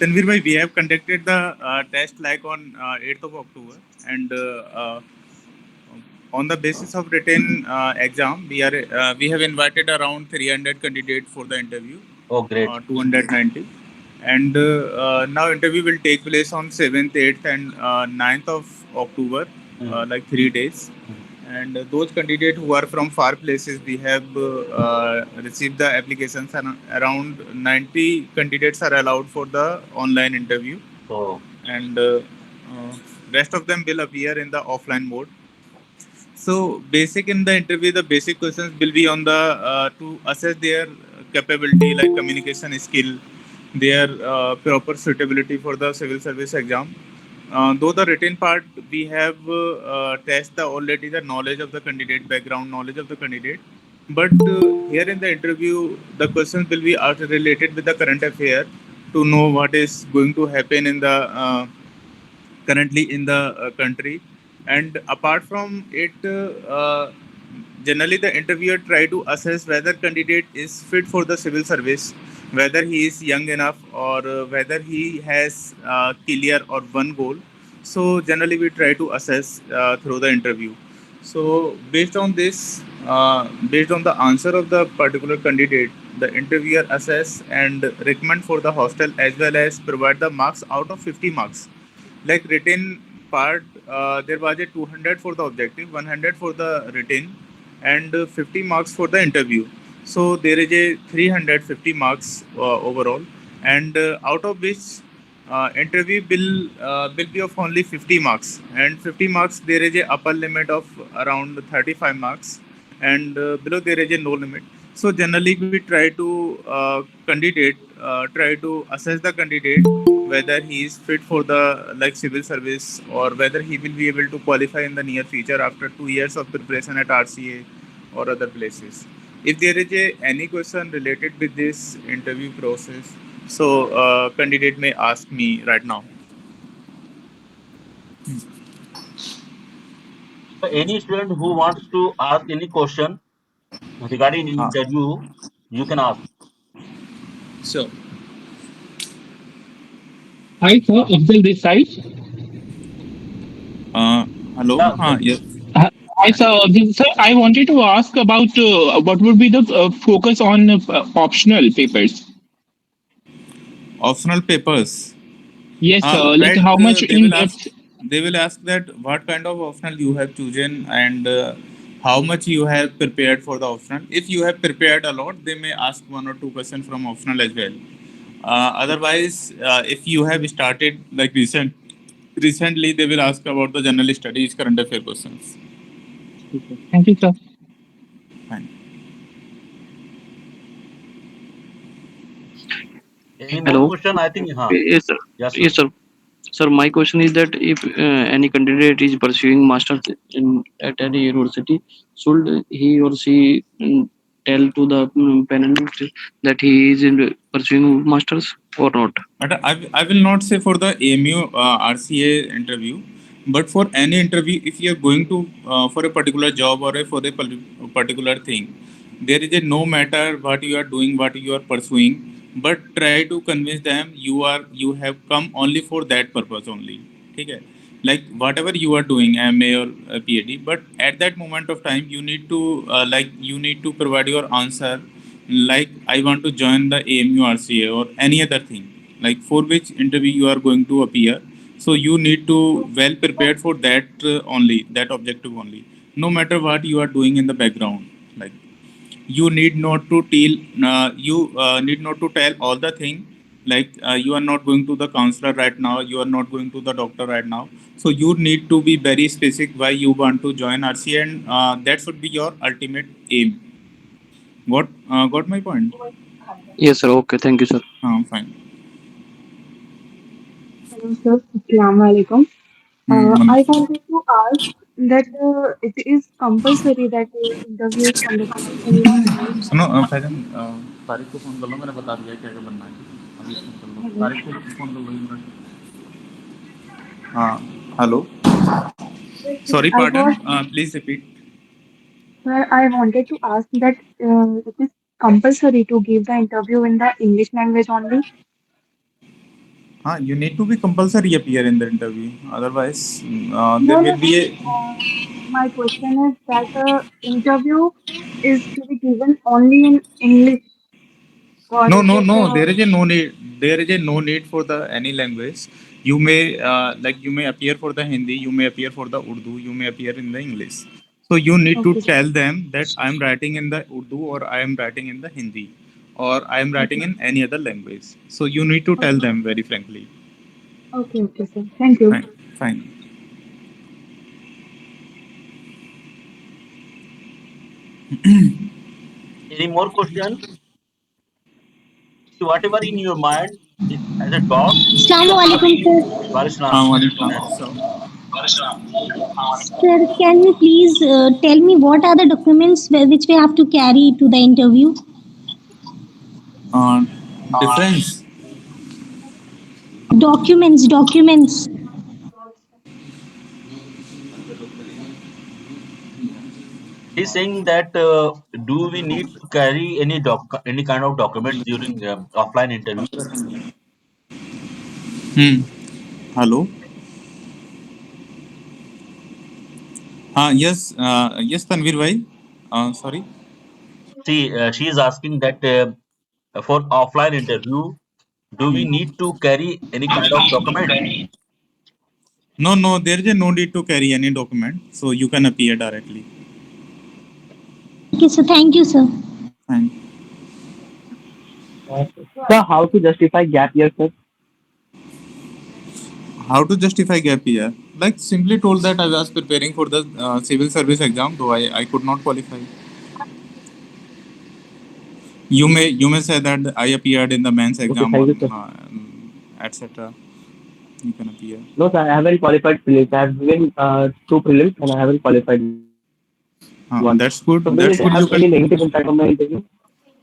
Tanvir bhai, we have conducted the test like on 8th of October, and on the basis of written exam, we have invited around 300 candidates for the interview, Oh, great. 290, and now interview will take place on 7th, 8th, and 9th of October, Hmm. like 3 days. Hmm. And those candidates who are from far places, we have received the applications, and around 90 candidates are allowed for the online interview, So, and rest of them will appear in the offline mode. So basic in the interview, the basic questions will be on the to assess their capability, like communication skill, their proper suitability for the civil service exam. Though the written part, we have test the already the knowledge of the candidate, background knowledge of the candidate. But here in the interview, the questions will be also related with the current affair to know what is going to happen in the currently in the country. And apart from it, generally the interviewer try to assess whether candidate is fit for the civil service, whether he is young enough, or whether he has clear or one goal. So generally we try to assess through the interview. So based on this, based on the answer of the particular candidate, the interviewer assess and recommend for the hostel, as well as provide the marks out of 50 marks. Like written part, there was a 200 for the objective, 100 for the written, and 50 marks for the interview. So there is a 350 marks overall, and out of which interview will be of only 50 marks, and 50 marks there is a upper limit of around 35 marks, and below there is a no limit. So generally we try to candidate try to assess the candidate whether he is fit for the like civil service, or whether he will be able to qualify in the near future after 2 years of preparation at RCA or other places. If there is any question related with this interview process, so candidate may ask me right now. so any student who wants to ask any question regarding Uh, interview, you can ask. so Hi, sir. Afzal this side. hello. Yeah, Yes. Hi, sir. Sir, I wanted to ask about what would be the focus on optional papers. Optional papers. Yes, sir. Like Right. how much They in will ask. depth? They will ask that what kind of optional you have chosen, and how much you have prepared for the optional. If you have prepared a lot, they may ask 1 or 2 questions from optional as well. Otherwise, if you have started like recently, they will ask about the general studies, current affair questions. Okay. Thank you, sir. Fine. any more Hello. question? I think, huh? Yes, sir. Yes, sir. Yes, sir. Sir, my question is that if any candidate is pursuing masters at any university, should he or she tell to the panelist that he is pursuing masters or not? But I will not say for the AMU RCA interview, but for any interview, if you are going to for a particular job or for a particular thing, there is a no matter what you are doing, what you are pursuing, but try to convince them you have come only for that purpose only. Okay? Like whatever you are doing, MA or PhD, but at that moment of time, you need to you need to provide your answer, like I want to join the AMU RCA or any other thing, like for which interview you are going to appear. So you need to well prepared for that only, that objective only, no matter what you are doing in the background. Like you need not to tell you need not to tell all the thing, like you are not going to the counselor right now, you are not going to the doctor right now. So you need to be very specific why you want to join RCA, and that should be your ultimate aim. Got my point? Yes, sir. Okay. Thank you, sir. Fine. Hello, sir. Assalamu alaikum. Hmm. I wanted to ask that it is compulsory that interview is conducted in English. सुनो फैजन, तारिक को phone कर लो, मैंने बता दिया क्या क्या बनना है, अभी फ़ोन कर लो, Hello. तारिक को फ़ोन कर लो इमरान। हाँ, hello, Yes, sir. Sorry pardon, please repeat. I wanted to ask that it is compulsory to give the interview in the English language only. You need to be compulsory appear in the interview. Otherwise, there No, no, will be sir. a My question is that interview is to be given only in English, or no, is no, it? no. There is a no need. There is a no need for the any language. You may like you may appear for the Hindi. You may appear for the Urdu. You may appear in the English. So you need to Okay, sir. tell them that I am writing in the Urdu or I am writing in the Hindi or I am writing Okay, in any other language. So you need to tell okay, them very frankly. okay, okay, sir. Thank you. Fine, fine. Any more question? See, whatever in your mind as a thought, you can ask Assalamualaikum, me. sir. Varishram. Waalaikum. So, Sir, can you please tell me what are the documents which we have to carry to the interview? uh, difference. Documents. He's saying that do we need to carry any kind of documents during offline interview? Hmm. Hello. Yes. Yes, Tanvir bhai. Sorry. See, she is asking that for offline interview, do we need to carry any kind of document? No, no, there is a no need to carry any document, so you can appear directly. Okay, sir. Thank you, sir. Fine. Sir, how to justify gap year, sir? How to justify gap year? Like simply told that I was preparing for the civil service exam, though I could not qualify. You may say that I appeared in the mains Okay, exam thank or you, sir. etc. You can appear. No, sir, I haven't qualified prelims. I have given two prelims and I haven't qualified one. That's good. So will That's it good. You have any can. negative impact on my interview?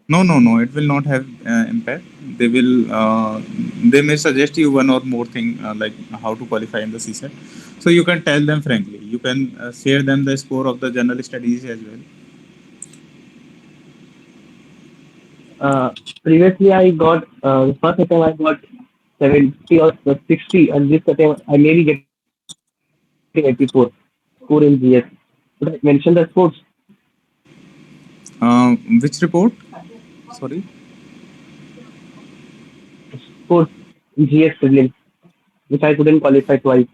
No, no, no. It will not have impact. They will. They may suggest you one or more thing like how to qualify in the CSET. So you can tell them frankly. You can share them the score of the general studies as well. Previously, I got the first attempt I got 70 or 60, and this attempt I may be getting 84 score in GS. Should I mention the sports? Which report? Sorry. Sports in GS prelims, which I couldn't qualify twice.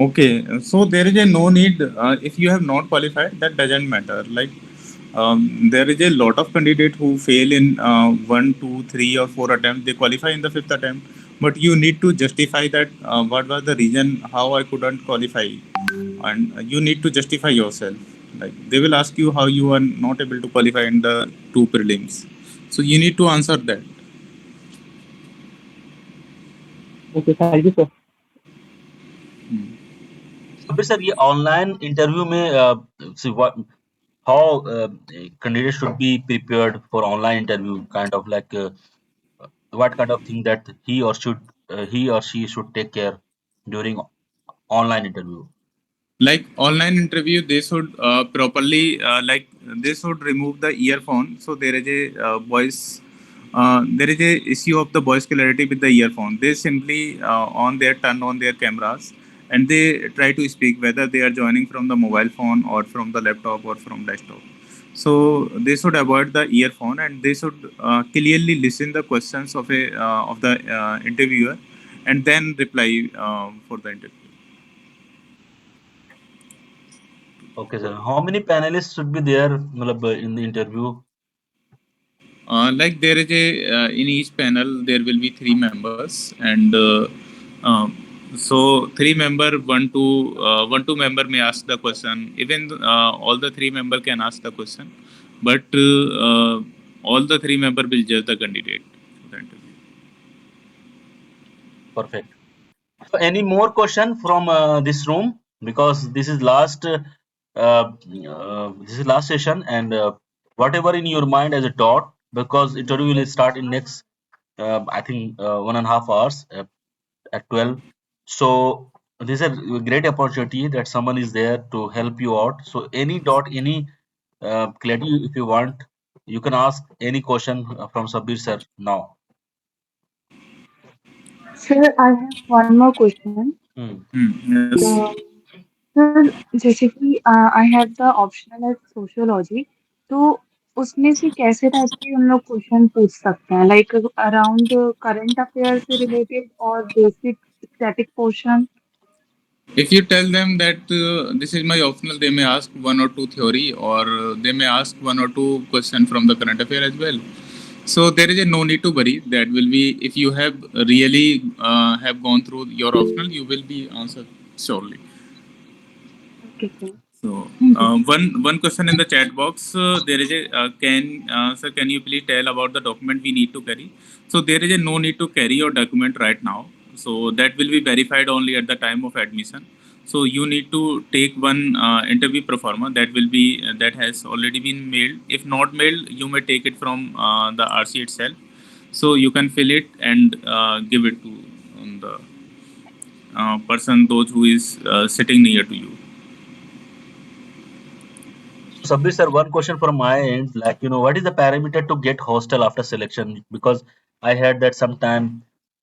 Okay, so there is a no need if you have not qualified. That doesn't matter. Like there is a lot of candidate who fail in one, two, three, or four attempts. They qualify in the fifth attempt, but you need to justify that what was the reason how I couldn't qualify, and you need to justify yourself. Like they will ask you how you are not able to qualify in the two prelims, so you need to answer that. Okay, thank you, sir. Sabir sir, ये online interview में see how candidate should be prepared for online interview, kind of like what kind of thing that he or she should take care during online interview. Like online interview they should properly like they should remove the earphone, so there is a voice there is a issue of the voice clarity with the earphone. They simply turn on their cameras and they try to speak whether they are joining from the mobile phone or from the laptop or from desktop. So they should avoid the earphone and they should clearly listen the questions of the interviewer and then reply for the interview. Okay, sir. How many panelists should be there मतलब, in the interview? Like there is a in each panel there will be three members and um, so three member one two member may ask the question. Even all the three member can ask the question, but all the three member will judge the candidate for the interview. Perfect. So any more question from this room? Because this is last session, and whatever in your mind as a thought, because interview will start in next I think 1.5 hours at 12. So this is a great opportunity that someone is there to help you out. So any dot, any clarity if you want, you can ask any question from Sabir sir now. Sir, I have one more question. Yes. Uh, sir जैसे कि I have the optional as sociology, तो उसमें से कैसे type के हम लोग question पूछ सकते हैं, लाइक अराउंड करंट अफेयर से रिलेटेड और basic static portion? If you tell them that this is my optional, they may ask one or two theory, or they may ask one or two question from the current affair as well. So there is a no need to worry. That will be, if you have really have gone through your optional, you will be answered surely. Okay sir, So thank you. one question in the chat box. There is a can sir, can you please tell about the document we need to carry? So there is a no need to carry your document right now. So that will be verified only at the time of admission. So you need to take one interview pro forma that will be that has already been mailed. If not mailed, you may take it from the RC itself. So you can fill it and give it to the person those who is sitting near to you. Sabir sir, one question from my end, like, what is the parameter to get hostel after selection? Because I heard that sometime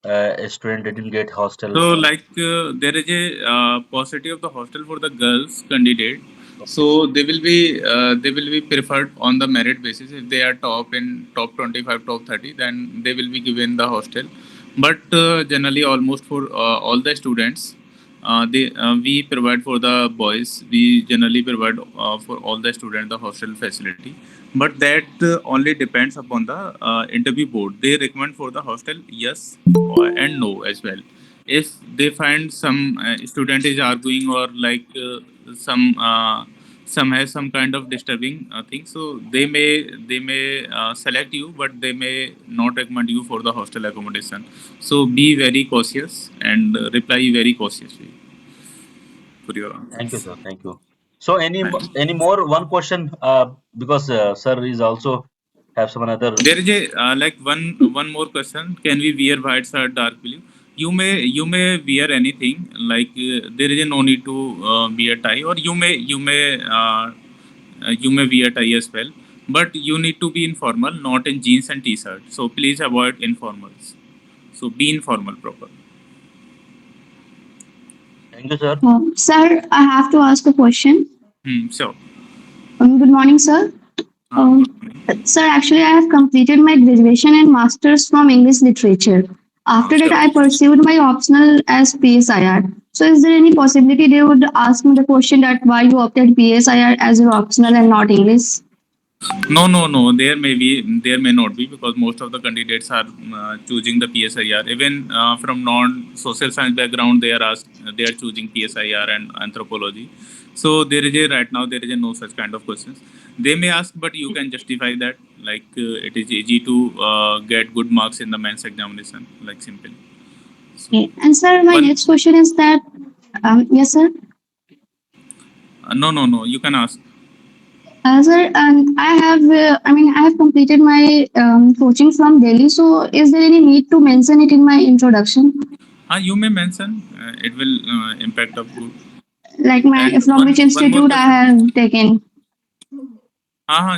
a student didn't get hostel. So, like, there is a paucity of the hostel for the girls candidate. So they will be preferred on the merit basis. If they are top in top 25, top 30, then they will be given the hostel. But generally, almost for all the students, they we provide for the boys. We generally provide for all the students the hostel facility. But that only depends upon the interview board. They recommend for the hostel yes and no as well. If they find some student is arguing or like some some has some kind of disturbing thing, so they may select you, but they may not recommend you for the hostel accommodation. So be very cautious and reply very cautiously for your Thank you, answers. sir. Thank you. So any more one question, because sir is also have some another. There is a like one more question. Can we wear white shirt, dark blue? You may wear anything. Like there is a no need to wear tie, or you may wear tie as well. But you need to be informal, not in jeans and t-shirt. So please avoid informals. So be informal proper. Thank you, sir. Sir, I have to ask a question. Sure. Good morning, sir. Um, Good morning. Sir, actually, I have completed my graduation and master's from English literature. After that, Sure. I pursued my optional as PSIR. So, is there any possibility they would ask me the question that why you opted PSIR as your optional and not English? No, no, no. There may not be, because most of the candidates are choosing the PSIR. Even from non-social science background, they are choosing PSIR and anthropology. So right now there is a no such kind of questions. They may ask, but you can justify that. Like it is easy to get good marks in the mains examination. Like simple. So Okay. And sir, my one, next question is that, yes, sir. no, no, no. You can ask. Sir, I have completed my coaching from Delhi. So, is there any need to mention it in my introduction? You may mention. It will impact up good. Like And from which one more institute I question. have taken.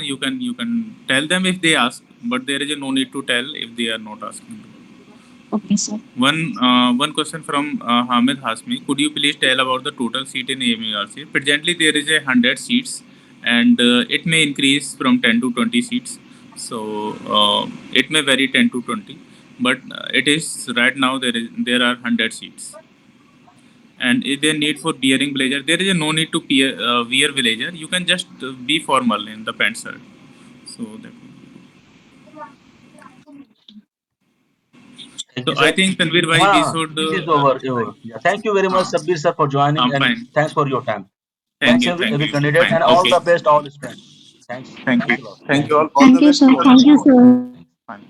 You can tell them if they ask, but there is a no need to tell if they are not asking. Okay, sir. One question from Hamid Hasmi. Could you please tell about the total seat in AMURC? Presently, there is 100 seats, and it may increase from 10 to 20 seats. So it may vary 10 to 20, but it is right now there are 100 seats. And if there need for wearing blazer, there is a no need to wear blazer. You can just be formal in the pant shirt. So that. Thank So you, I sir. think Tanvir bhai, we should. It is over. Over. Yeah. Thank you very much, Sabir sir, for joining, I'm and fine. thanks for your time. Thank Thanks you. Thank every you. candidate, Fine. and all Okay. the best, all students. Thanks. Thank you. Thanks a lot. Thank you all. All the Thank you, best sir. to all of Thank you. you, sir. Thanks. Fine.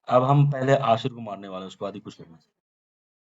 अब हम पहले आशिर को मारने वाले हैं, उसके बाद ही कुछ करना है।